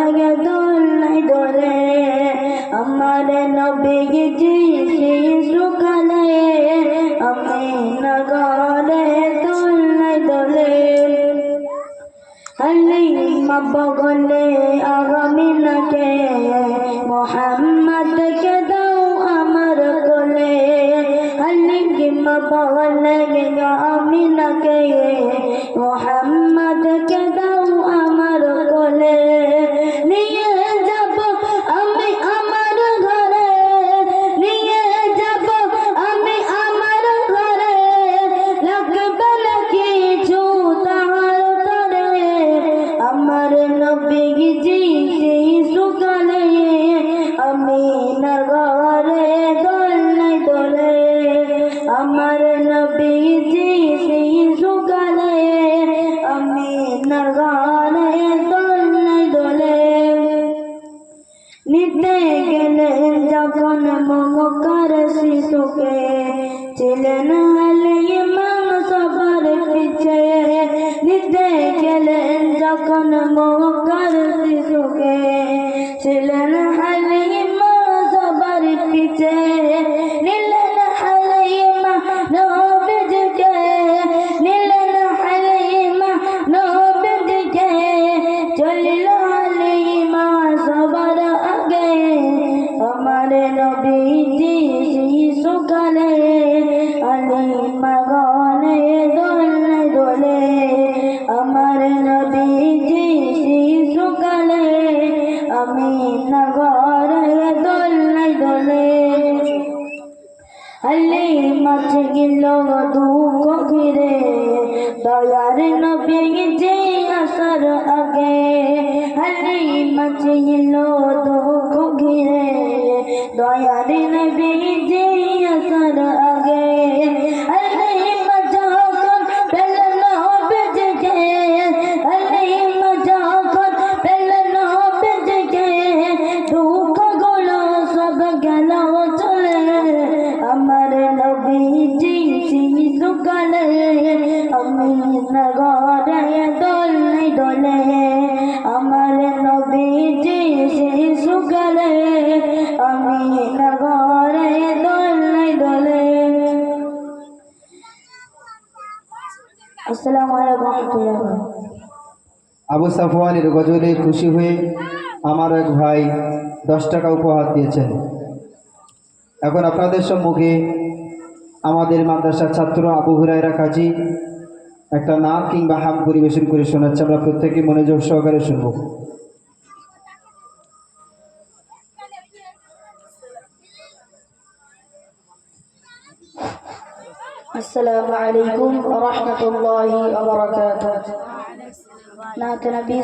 লাগে দোলাই দোলে আমার নবীজি সকালে আমিনা ঘরে দোলাই দোলে হালিমা বগলে আমিনাকে মোহাম্মদ কে দাও আমার কোলে হালিমা বগলে আমিনাকে মোহাম্মদ কে দাও আমার কোলে নিয়ে যাব আমি আমার ঘরে নিয়ে যাব আমি আমার ঘরে লাগবে না কিছু তাহার তরে আমার নবীজি সেই সকালে আমিনা ঘরে দোলাই দোলে আমার নবীজি সেই সকালে আমিনা ঘরে দোলাই দোলে নিতে গেলেন যখন মক্কার শিশুকে ছিলেন হালিমা সবার পিছে নিতে গেলেন যখন মক্কার শিশুকে ছিলেন হালিমা সবার পিছে নিলেন হালিমা নবীজিকে নিলেন হালিমা নবীজিকে চলিল হালিমা সবার আগে আমার নবীজি সেই সকালে হালিমা ঘরে দোলাই দোলে আমার নবীজি সেই সকালে আমিনা ঘরে দোলাই দোলে হালিমা ছিল দুঃখ ঘিরে দয়ার নবীজি আসার আগে হালিমা ছিল দুঃখ ঘিরে দয়ার নবীজি আসার আগে হালিমা যখন পেল নবীজিকে হালিমা যখন পেল নবীজিকে দুঃখগুলো সব গেল চলে আমার নবীজি সেই সকালে আমিনা ঘরে দোলাই দোলে আমার নবীজি সেই সকালে আমিনা ঘরে দোলাই দোলে আসসালামু আলাইকুম ওয়া রাহমাতুল্লাহ। আবু সাফওয়ানের গজলে খুশি হয়ে আমার এক ভাই 10 টাকা উপহার দিয়েছেন। এখন আপনাদের সম্মুখে আমাদের মাদ্রাসার ছাত্র আবু হুরায়রা কাজী একটা নাম কিংবা হাম পরিবেশন করে শোনাচ্ছে। আমরা প্রত্যেকে মনোযোগ সহকারে শুনব। আসসালামু আলাইকুম ওয়া রাহমাতুল্লাহি ওয়া বারাকাতুহু। নাত নবী